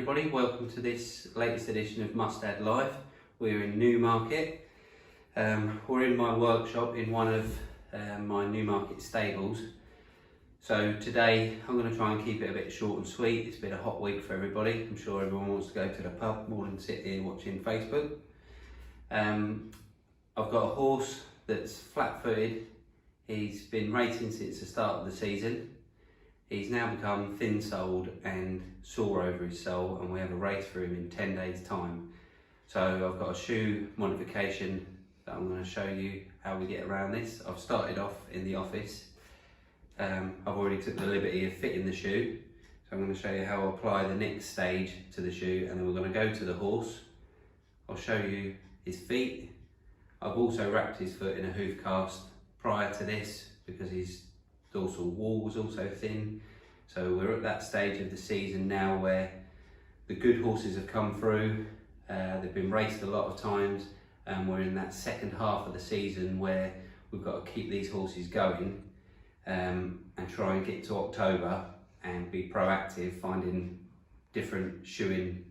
everybody, welcome to this latest edition of Mustad Live. We're in Newmarket. We're in my workshop in one of my Newmarket stables. So today I'm going to try and keep it a bit short and sweet. It's been a hot week for everybody. I'm sure everyone wants to go to the pub more than sit here watching Facebook. I've got a horse that's flat-footed. He's been racing since the start of the season. He's now become thin-soled and sore over his sole, and we have a race for him in 10 days' time. So I've got a shoe modification that I'm going to show you how we get around this. I've started off in the office. I've already took the liberty of fitting the shoe. So I'm going to show you how I apply the next stage to the shoe, and then we're going to go to the horse. I'll show you his feet. I've also wrapped his foot in a hoof cast prior to this because his dorsal wall was also thin. So we're at that stage of the season now where the good horses have come through. They've been raced a lot of times, and we're in that second half of the season where we've got to keep these horses going and try and get to October and be proactive, finding different shoeing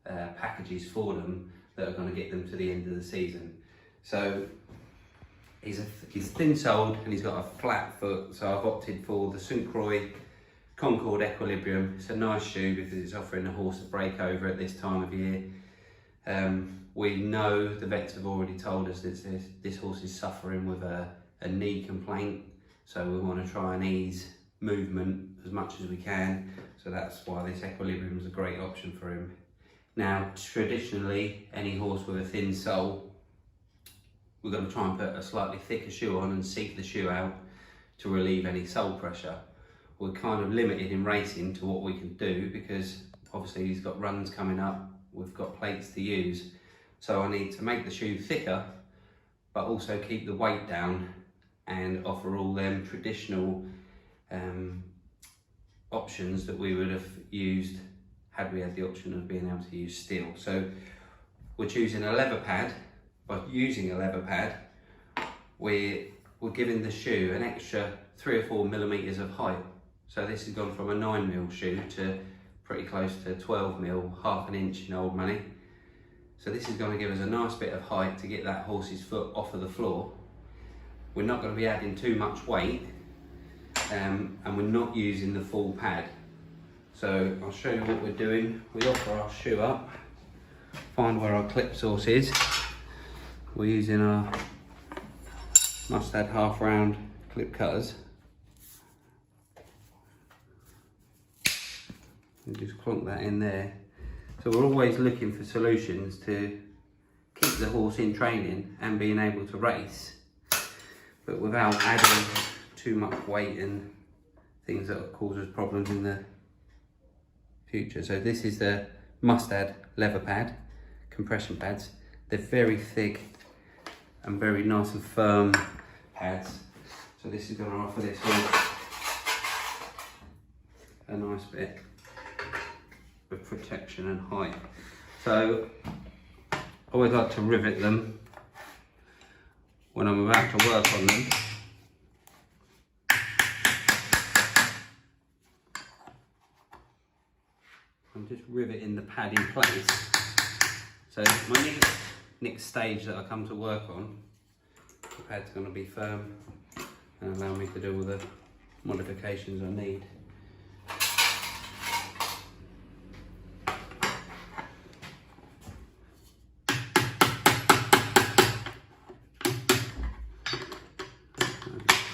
packages for them that are going to get them to the end of the season. So he's thin-soled and he's got a flat foot, so I've opted for the St. Croix Concord Equilibrium. It's a nice shoe because it's offering the horse a breakover at this time of year. We know the vets have already told us that this horse is suffering with a knee complaint, so we want to try and ease movement as much as we can. So that's why this Equilibrium is a great option for him. Now, traditionally, any horse with a thin sole, we're going to try and put a slightly thicker shoe on and seek the shoe out to relieve any sole pressure. We're kind of limited in racing to what we can do because obviously he's got runs coming up, we've got plates to use. So I need to make the shoe thicker, but also keep the weight down and offer all them traditional options that we would have used had we had the option of being able to use steel. So we're choosing a leather pad. By using a leather pad, we're giving the shoe an extra 3 or 4 millimeters of height. So this has gone from a 9mm shoe to pretty close to 12mm, half an inch in old money. So this is going to give us a nice bit of height to get that horse's foot off of the floor. We're not going to be adding too much weight, and we're not using the full pad. So I'll show you what we're doing. We offer our shoe up, find where our clip source is. We're using our Mustad half round clip cutters. And just clunk that in there. So we're always looking for solutions to keep the horse in training and being able to race, but without adding too much weight and things that cause us problems in the future. So this is the Mustad leather pad, compression pads. They're very thick and very nice and firm pads. So this is going to offer this horse a nice bit of protection and height. So I always like to rivet them when I'm about to work on them. I'm just riveting the pad in place. So my next stage that I come to work on, the pad's going to be firm and allow me to do all the modifications I need.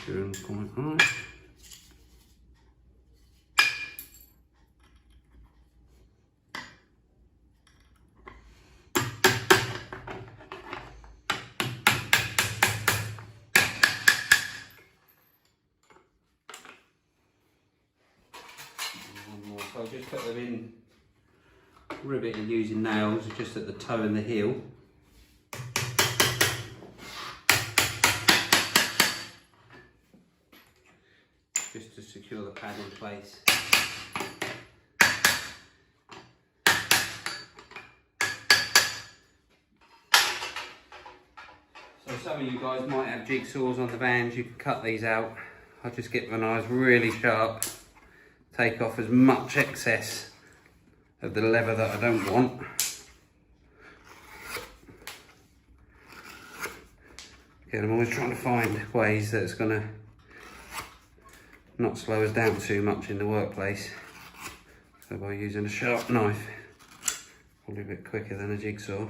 Doing quite right. So I'll just put them in, riveted using nails just at the toe and the heel. Just to secure the pad in place. So some of you guys might have jigsaws on the vans, you can cut these out. I just get my knives really sharp, take off as much excess of the leather that I don't want. Again, I'm always trying to find ways that it's going to not slow us down too much in the workplace. So by using a sharp knife, probably a bit quicker than a jigsaw.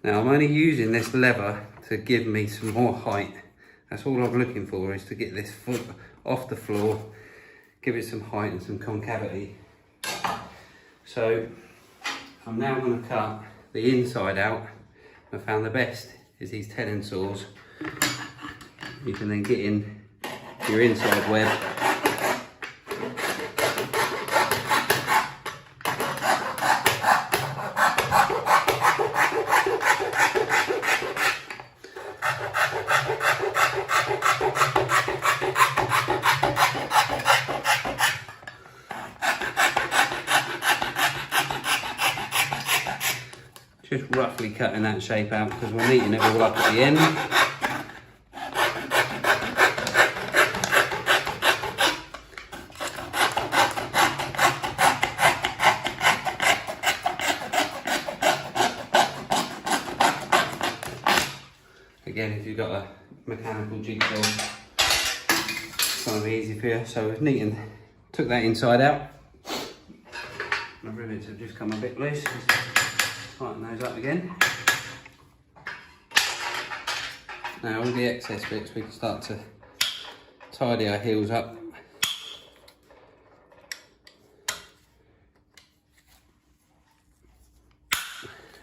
Now I'm only using this lever to give me some more height. That's all I'm looking for, is to get this foot off the floor, give it some height and some concavity. So I'm now going to cut the inside out. I found the best is these tenon saws. You can then get in your inside web. Just roughly cutting that shape out because we're neating it all up at the end. Again, if you've got a mechanical jigsaw, it's going to be easy for you. So we've neatened, took that inside out. My rivets have just come a bit loose. Tighten those up again. Now all the excess bits we can start to tidy our heels up.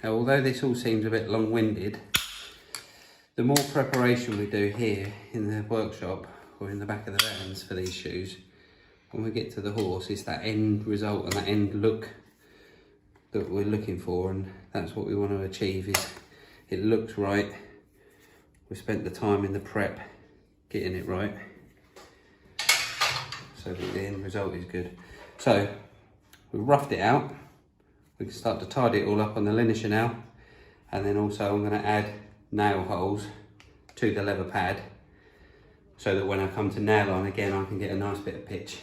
Now, although this all seems a bit long-winded, the more preparation we do here in the workshop or in the back of the vans for these shoes, when we get to the horse, it's that end result and that end look that we're looking for, and that's what we want to achieve. Is it looks right, we spent the time in the prep getting it right, so that the end result is good. So we roughed it out, we can start to tidy it all up on the linisher now, and then also I'm going to add nail holes to the leather pad so that when I come to nail on again I can get a nice bit of pitch.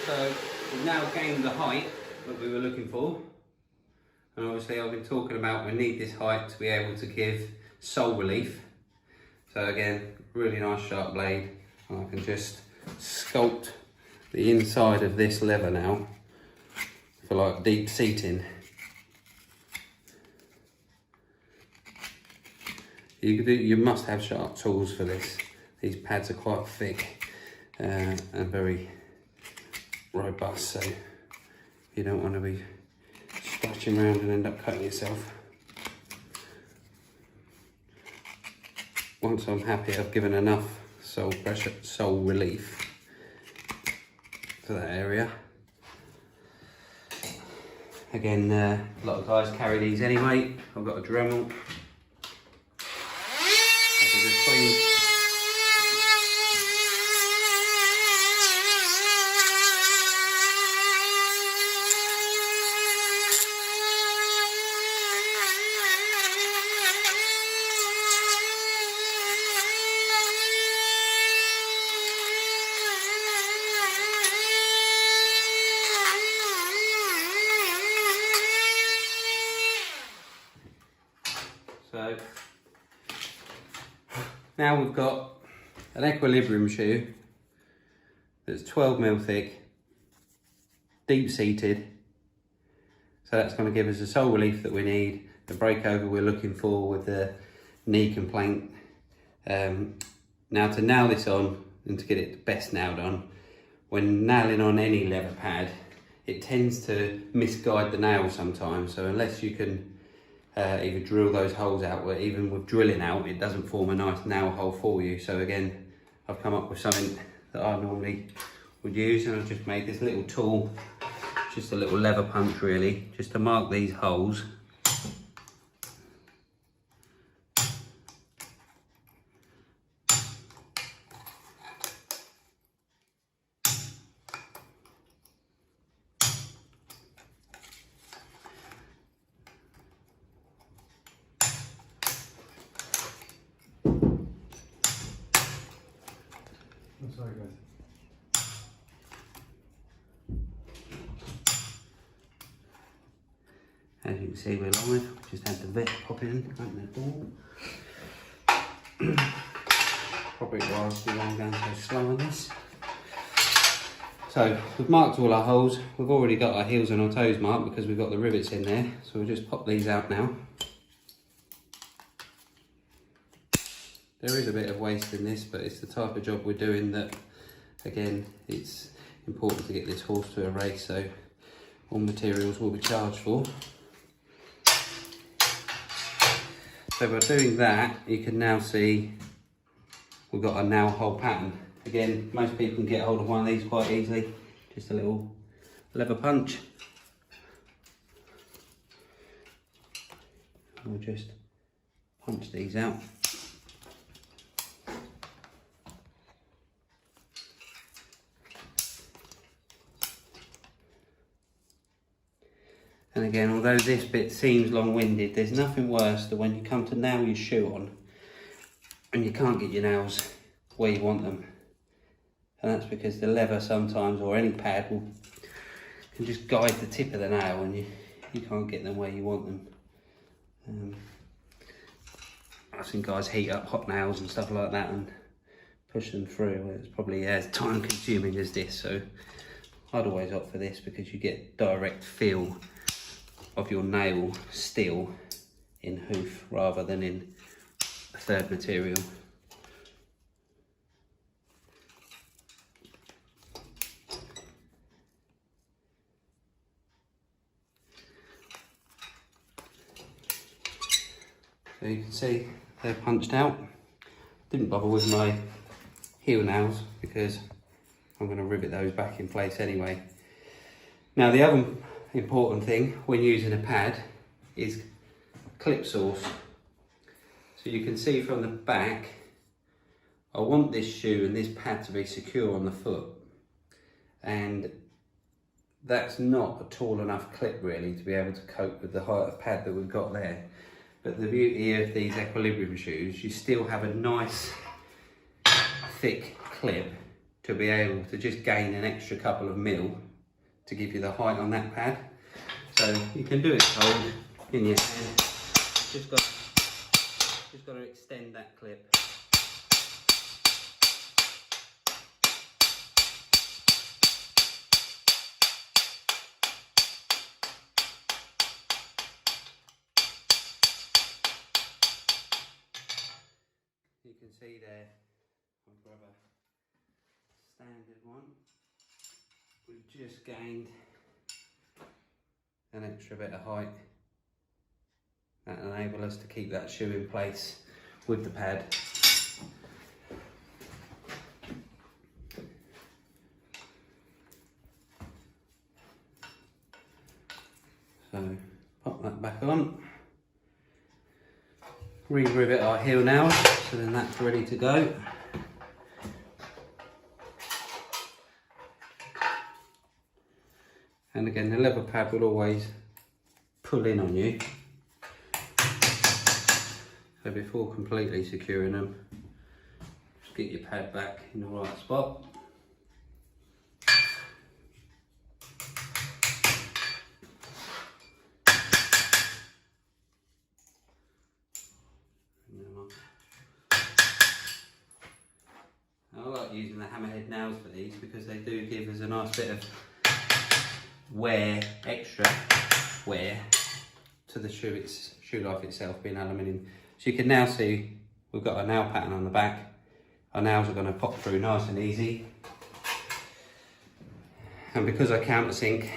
So we've now gained the height that we were looking for, and obviously I've been talking about we need this height to be able to give sole relief. So again, really nice sharp blade, and I can just sculpt the inside of this leather now for like deep seating. You must have sharp tools for this. These pads are quite thick and very robust, so you don't want to be scratching around and end up cutting yourself. Once I'm happy I've given enough sole pressure, sole relief to that area. Again, a lot of guys carry these anyway. I've got a Dremel. I can just clean. Now we've got an equilibrium shoe that's 12mm thick, deep seated. So that's going to give us the sole relief that we need, the breakover we're looking for with the knee complaint. Now to nail this on and to get it best nailed on, when nailing on any leather pad, it tends to misguide the nail sometimes. So unless you can either drill those holes out, or even with drilling out, it doesn't form a nice nail hole for you. So again, I've come up with something that I normally would use, and I've just made this little tool, just a little lever punch really, just to mark these holes. I'm sorry guys. As you can see, we're live. Just had the vet pop in, open the door. Probably whilst I'm going so slow on this. So we've marked all our holes. We've already got our heels and our toes marked because we've got the rivets in there. So we'll just pop these out now. There is a bit of waste in this, but it's the type of job we're doing that, again, it's important to get this horse to a race, so all materials will be charged for. So by doing that, you can now see we've got a nail hole pattern. Again, most people can get hold of one of these quite easily. Just a little lever punch. We'll just punch these out. And again, although this bit seems long-winded, there's nothing worse than when you come to nail your shoe on and you can't get your nails where you want them. And that's because the leather sometimes, or any pad, can just guide the tip of the nail and you can't get them where you want them. I've seen guys heat up hot nails and stuff like that and push them through. It's probably as time consuming as this, so I'd always opt for this because you get direct feel of your nail steel in hoof rather than in a third material. So you can see they're punched out. Didn't bother with my heel nails because I'm going to rivet those back in place anyway. Now the other important thing when using a pad is clip source. So you can see from the back, I want this shoe and this pad to be secure on the foot, and that's not a tall enough clip really to be able to cope with the height of pad that we've got there. But the beauty of these equilibrium shoes, you still have a nice thick clip to be able to just gain an extra couple of mil to give you the height on that pad. So you can do it cold in your hand. Just got to extend that clip. You can see there, I'll grab a standard one. We've just gained an extra bit of height that enable us to keep that shoe in place with the pad. So pop that back on, re-rivet our heel nails, so then that's ready to go. And again, the leather pad will always pull in on you. So before completely securing them, just get your pad back in the right spot. like using the hammerhead nails for these because they do give us a nice bit of wear, extra wear to the shoe life itself, being aluminium. So you can now see we've got a nail pattern on the back. Our nails are going to pop through nice and easy. And because I countersink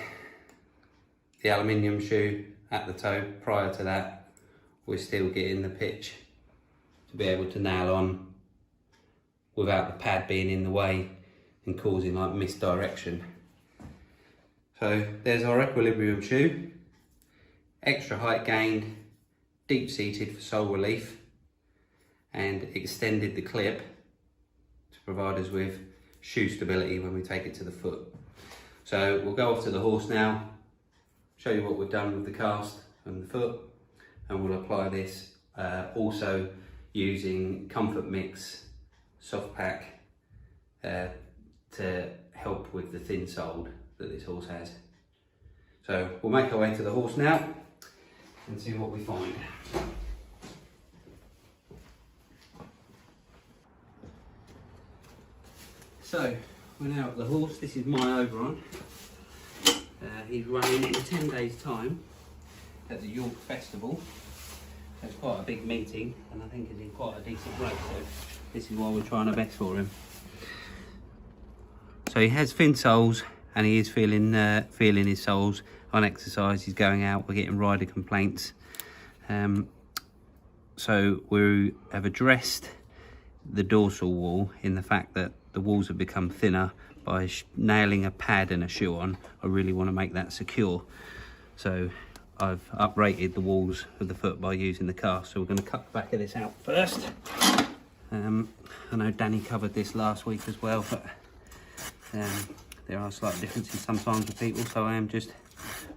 the aluminium shoe at the toe prior to that, we're still getting the pitch to be able to nail on without the pad being in the way and causing like misdirection. So there's our equilibrium shoe, extra height gained, deep seated for sole relief, and extended the clip to provide us with shoe stability when we take it to the foot. So we'll go off to the horse now, show you what we've done with the cast and the foot, and we'll apply this also using Comfort Mix soft pack to help with the thin sole that this horse has. So we'll make our way to the horse now and see what we find. So we're now at the horse. This is my Oberon. He's running in 10 days time at the York Festival. So it's quite a big meeting and I think he's in quite a decent rate, so this is why we're trying our best for him. So he has thin soles and he is feeling his soles on exercise. He's going out, we're getting rider complaints. So we have addressed the dorsal wall in the fact that the walls have become thinner. By nailing a pad and a shoe on, I really want to make that secure. So I've uprated the walls of the foot by using the cast. So we're going to cut the back of this out first. I know Danny covered this last week as well, but there are slight differences sometimes with people, so I am just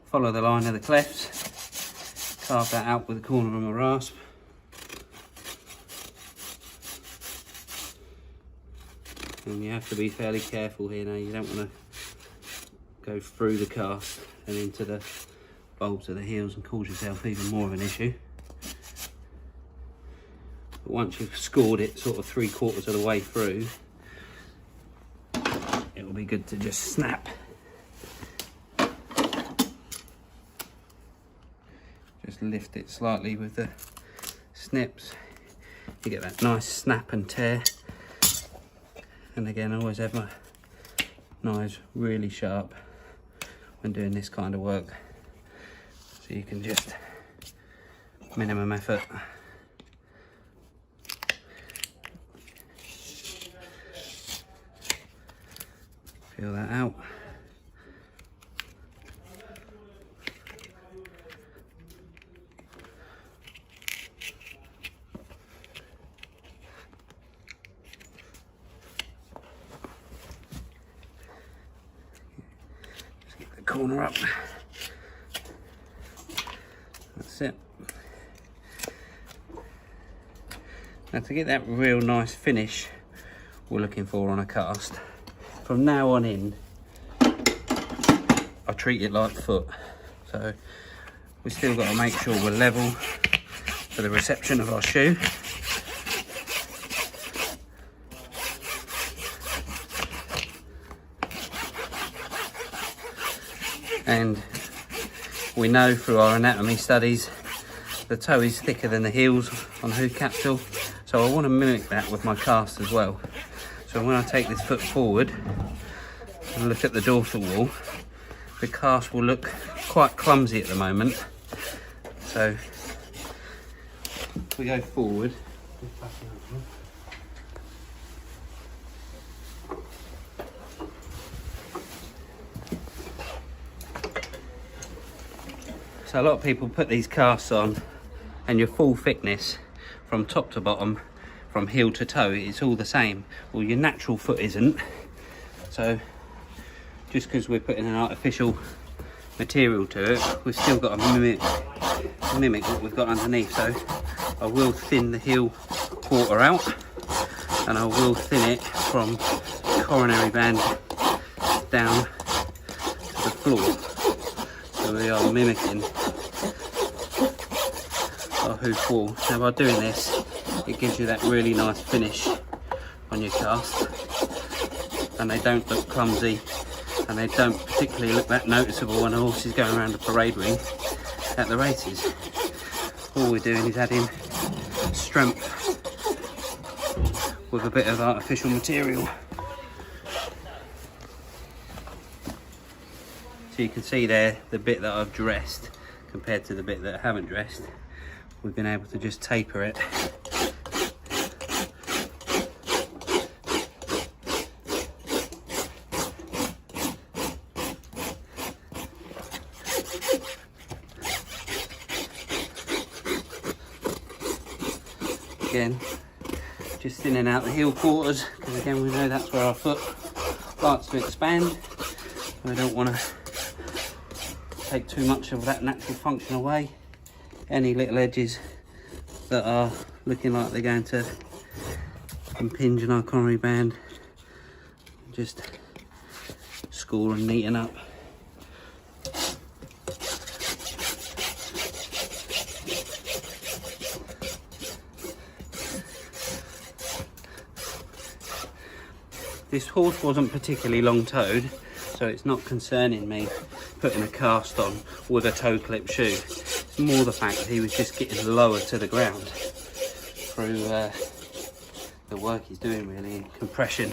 follow the line of the clefts, carve that out with the corner of my rasp. And you have to be fairly careful here now. You don't want to go through the cast and into the bulbs of the heels and cause yourself even more of an issue. But once you've scored it sort of 3/4 of the way through, it'll be good to just snap. Just lift it slightly with the snips. You get that nice snap and tear. And again, I always have my knives really sharp when doing this kind of work, so you can just minimum effort. Feel that out. Corner up. That's it. Now to get that real nice finish we're looking for on a cast, from now on in I treat it like foot. So we've still got to make sure we're level for the reception of our shoe. And we know through our anatomy studies the toe is thicker than the heels on hoof capsule, so I want to mimic that with my cast as well. So when I take this foot forward and look at the dorsal wall, the cast will look quite clumsy at the moment. So if we go forward, so a lot of people put these casts on and your full thickness from top to bottom, from heel to toe, it's all the same. Well, your natural foot isn't. So just because we're putting an artificial material to it, we've still got to mimic what we've got underneath. So I will thin the heel quarter out and I will thin it from coronary band down to the floor. So we are mimicking our hoof wall. Now by doing this, it gives you that really nice finish on your cast, and they don't look clumsy, and they don't particularly look that noticeable when a horse is going around the parade ring at the races. All we're doing is adding strength with a bit of artificial material. So you can see there the bit that I've dressed compared to the bit that I haven't dressed. We've been able to just taper it. Again, just thinning out the heel quarters, because again we know that's where our foot likes to expand. We don't want to take too much of that natural function away. Any little edges that are looking like they're going to impinge on our coronary band, just score and neaten up. This horse wasn't particularly long-toed, so it's not concerning me putting a cast on with a toe clip shoe. It's more the fact that he was just getting lower to the ground through the work he's doing really in compression.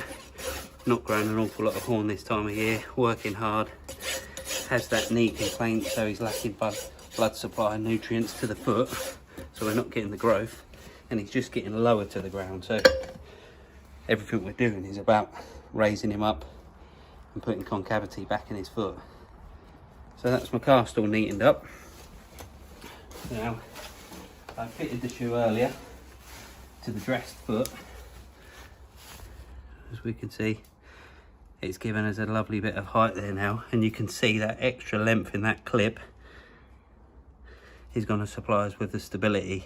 Not growing an awful lot of horn this time of year, working hard, has that knee complaint, so he's lacking blood supply and nutrients to the foot, so we're not getting the growth, and he's just getting lower to the ground. So everything we're doing is about raising him up and putting concavity back in his foot. So that's my cast all neatened up. Now, I fitted the shoe earlier to the dressed foot. As we can see, it's given us a lovely bit of height there now, and you can see that extra length in that clip is going to supply us with the stability.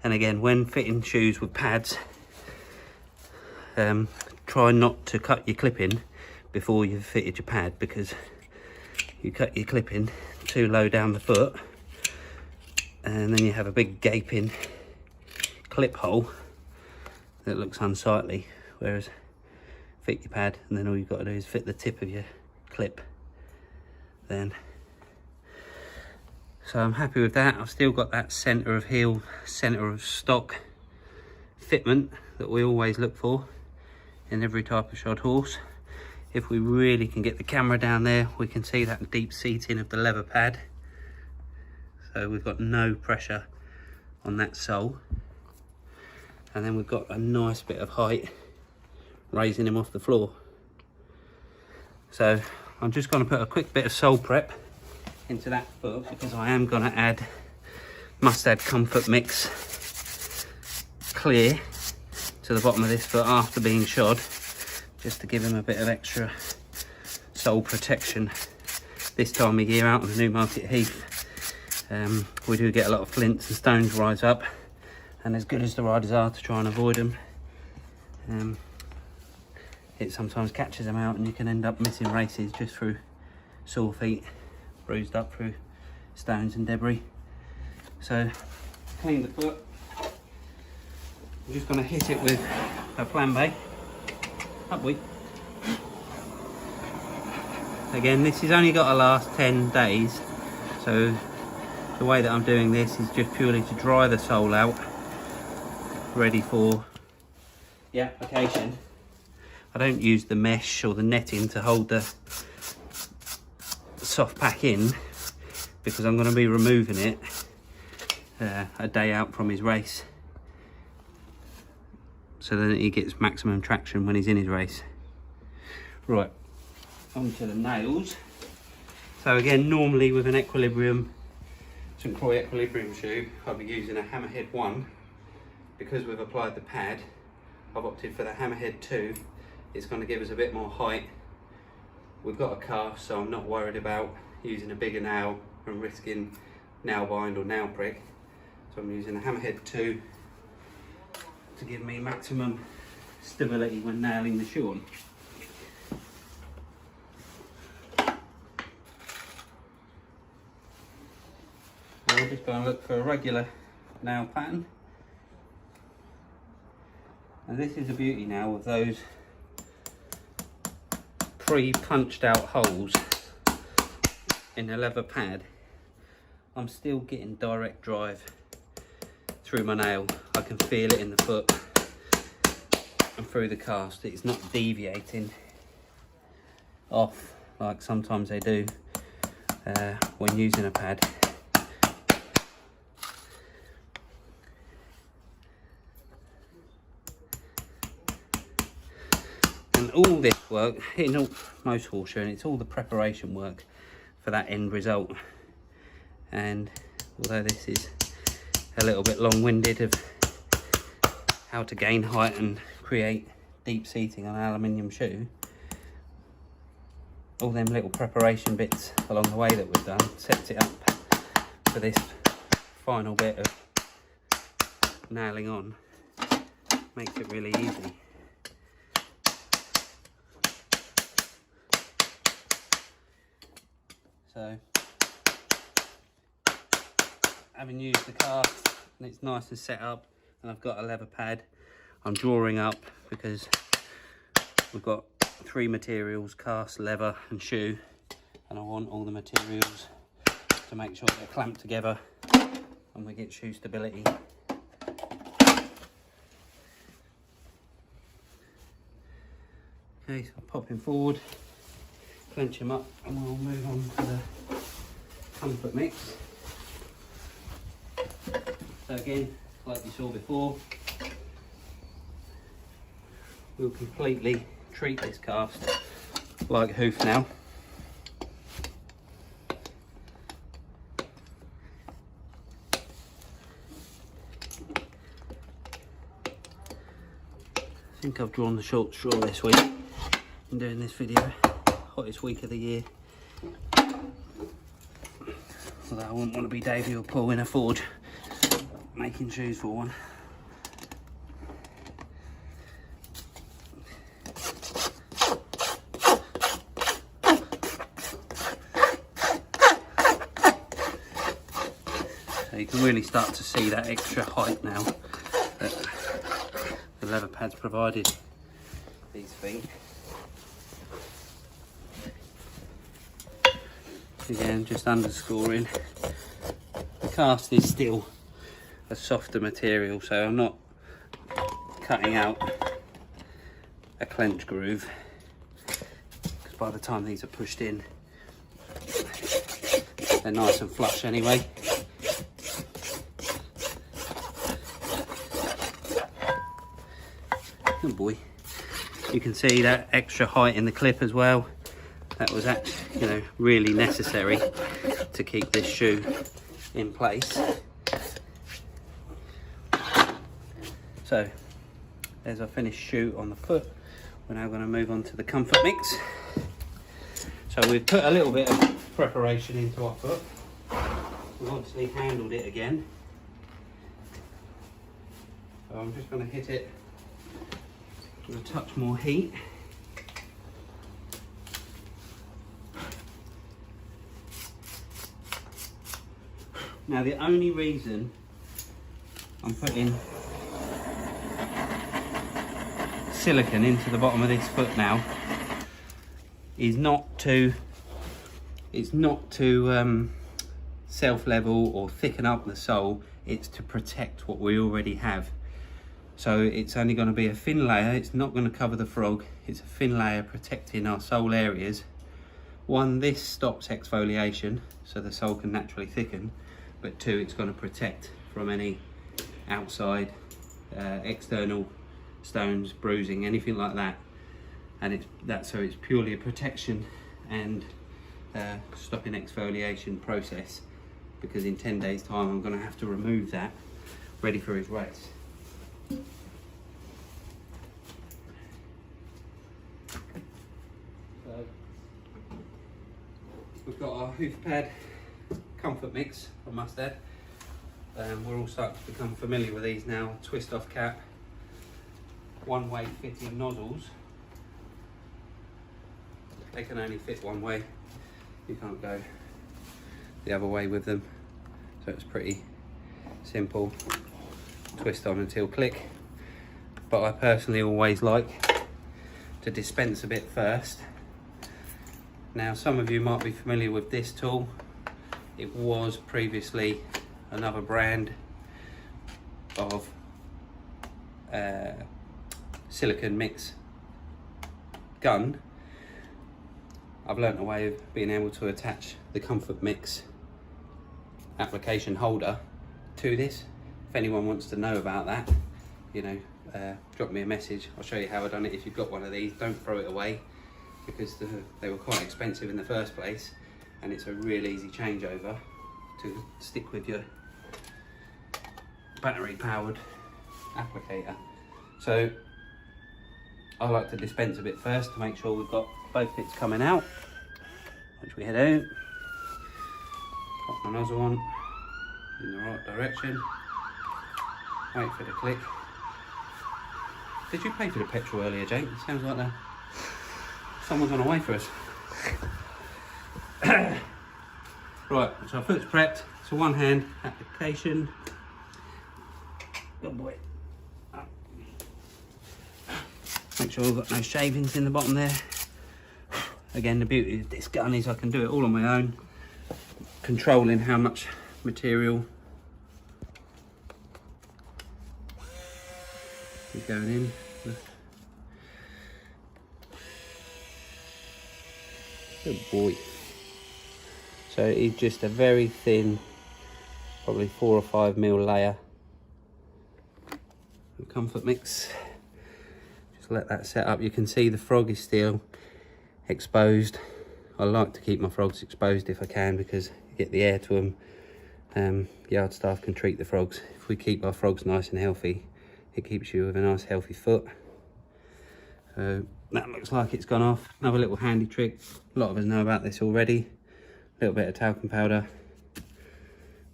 And again, when fitting shoes with pads, try not to cut your clipping before you've fitted your pad, because you cut your clipping too low down the foot and then you have a big gaping clip hole that looks unsightly. Whereas fit your pad and then all you've got to do is fit the tip of your clip then. So I'm happy with that. I've still got that centre of heel, centre of stock fitment that we always look for in every type of shod horse. If we really can get the camera down there, we can see that deep seating of the leather pad. So we've got no pressure on that sole. And then we've got a nice bit of height raising him off the floor. So I'm just going to put a quick bit of sole prep into that foot, because I am going to add Mustad Comfort Mix Clear to the bottom of this foot after being shod, just to give him a bit of extra sole protection this time of year out on the Newmarket Heath. We do get a lot of flints and stones rise up, and as good as the riders are to try and avoid them, it sometimes catches them out and you can end up missing races just through sore feet, bruised up through stones and debris. So clean the foot. I'm just going to hit it with a flambe. Up we. Again, this has only got to last 10 days, so the way that I'm doing this is just purely to dry the sole out, ready for the application. I don't use the mesh or the netting to hold the soft pack in, because I'm going to be removing it a day out from his race, so that he gets maximum traction when he's in his race. Right, onto the nails. So again, normally with an Equilibrium, St. Croix Equilibrium shoe, I'll be using a Hammerhead 1. Because we've applied the pad, I've opted for the Hammerhead 2. It's going to give us a bit more height. We've got a cast, so I'm not worried about using a bigger nail and risking nail bind or nail prick. So I'm using a Hammerhead 2 to give me maximum stability when nailing the shoe on. We're just going to look for a regular nail pattern. And this is the beauty now of those pre-punched out holes in the leather pad. I'm still getting direct drive through my nail. I can feel it in the foot and through the cast. It's not deviating off like sometimes they do when using a pad. And all this work, most horseshoeing, it's all the preparation work for that end result. And although this is a little bit long-winded of how to gain height and create deep seating on an aluminium shoe, all them little preparation bits along the way that we've done sets it up for this final bit of nailing on. Makes it really easy. So, having used the cast and it's nice and set up, and I've got a leather pad, I'm drawing up because we've got 3 materials: cast, leather and shoe, and I want all the materials to make sure they're clamped together and we get shoe stability. Okay, so popping forward, clench them up, and we'll move on to the comfort mix. So again, like you saw before, we'll completely treat this cast like hoof now. I think I've drawn the short straw this week in doing this video. Hottest week of the year. Although I wouldn't want to be Davey or Paul in a forge making shoes for one. So you can really start to see that extra height now that the leather pads provided these feet. Again, just underscoring, the cast is still a softer material, so I'm not cutting out a clench groove, because by the time these are pushed in, they're nice and flush anyway. Oh boy, you can see that extra height in the clip as well. That was actually, really necessary to keep this shoe in place. So, there's our finished shoe on the foot. We're now going to move on to the comfort mix. So we've put a little bit of preparation into our foot. We've obviously handled it again. So I'm just going to hit it with a touch more heat. Now the only reason I'm putting silicone into the bottom of this foot now is not to self-level or thicken up the sole, it's to protect what we already have. So it's only going to be a thin layer, it's not going to cover the frog, it's a thin layer protecting our sole areas. One, this stops exfoliation so the sole can naturally thicken, but 2, it's going to protect from any outside external stones, bruising, anything like that. And so it's purely a protection and stopping exfoliation process, because in 10 days time I'm going to have to remove that ready for his race. So we've got our hoof pad comfort mix from Mustad. We're all starting to become familiar with these now. Twist off cap, one way fitting nozzles. They can only fit one way, you can't go the other way with them, so it's pretty simple. Twist on until click, but I personally always like to dispense a bit first. Now some of you might be familiar with this tool. It was previously another brand of silicone mix gun. I've learnt a way of being able to attach the Comfort Mix application holder to this. If anyone wants to know about that, you know, drop me a message. I'll show you how I've done it. If you've got one of these, don't throw it away, because they were quite expensive in the first place, and it's a real easy changeover to stick with your battery powered applicator. So I like to dispense a bit first to make sure we've got both bits coming out, which we head out. Pop my nozzle on in the right direction, wait for the click. Did you pay for the petrol earlier, Jake? It sounds like that someone's on the way for us. Right, so our foot's prepped. It's a one hand application. Good boy. Up. Make sure we've got no shavings in the bottom there. Again, the beauty of this gun is I can do it all on my own, controlling how much material is going in. Good boy. So it's just a very thin, probably 4 or 5 mil layer of Comfort Mix. Just let that set up. You can see the frog is still exposed. I like to keep my frogs exposed if I can, because you get the air to them. Yard staff can treat the frogs. If we keep our frogs nice and healthy, it keeps you with a nice healthy foot. So that looks like it's gone off. Another little handy trick, a lot of us know about this already. A little bit of talcum powder,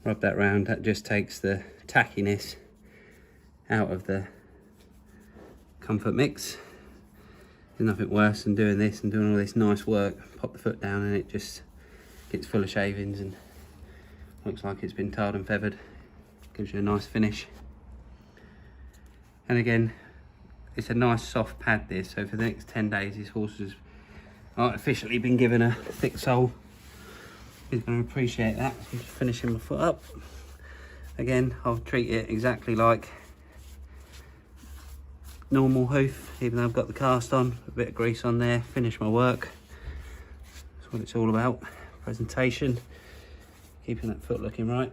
rub that round. That just takes the tackiness out of the Comfort Mix. There's nothing worse than doing this and doing all this nice work. Pop the foot down and it just gets full of shavings and looks like it's been tarred and feathered. Gives you a nice finish. And again, it's a nice soft pad this, so for the next 10 days this horse has artificially been given a thick sole. He's going to appreciate that. I'm just finishing my foot up. Again, I'll treat it exactly like normal hoof, even though I've got the cast on, a bit of grease on there, finish my work. That's what it's all about, presentation, keeping that foot looking right.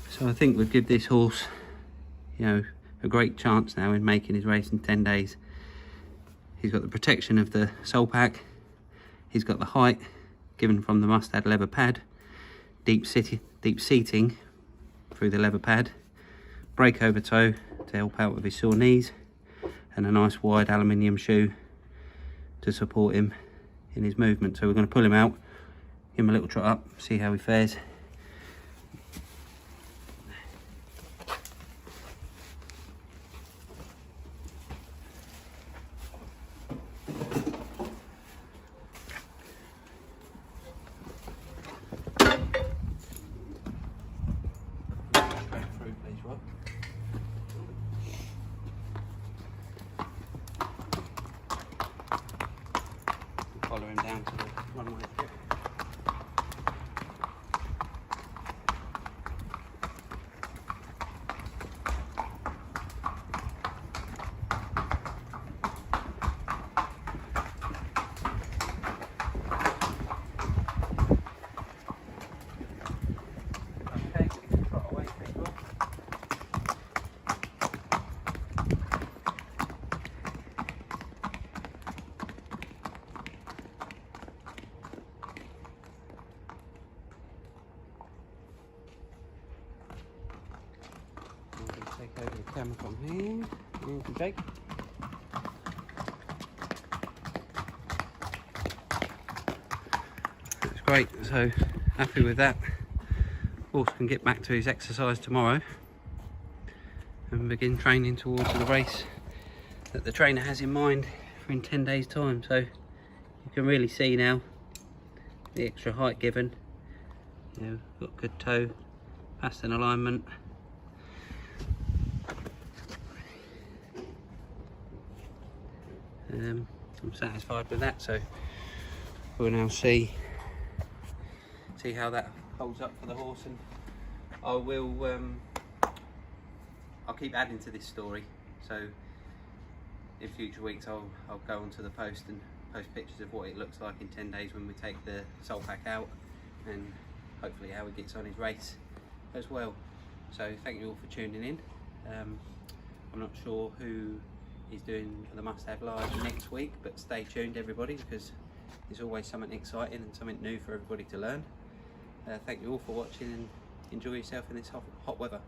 So I think we've given this horse, you know, a great chance now in making his race in 10 days. He's got the protection of the sole pack, he's got the height given from the Mustad leather pad, deep seating through the leather pad, break over toe to help out with his sore knees, and a nice wide aluminium shoe to support him in his movement. So we're going to pull him out, give him a little trot up, see how he fares. Follow him down to the runway. Okay, trot away, people. Take over the camera from here. Here's the Jake. That's great, so happy with that. Horse can get back to his exercise tomorrow and begin training towards the race that the trainer has in mind for in 10 days time. So you can really see now the extra height given. You know, got good toe, fast in alignment. I'm satisfied with that, so we'll now see how that holds up for the horse, and I will I'll keep adding to this story, so in future weeks I'll go onto the post and post pictures of what it looks like in 10 days when we take the salt pack out, and hopefully how he gets on his race as well. So thank you all for tuning in. I'm not sure who is doing the Mustad Live next week, but stay tuned everybody, because there's always something exciting and something new for everybody to learn. Thank you all for watching, and enjoy yourself in this hot weather.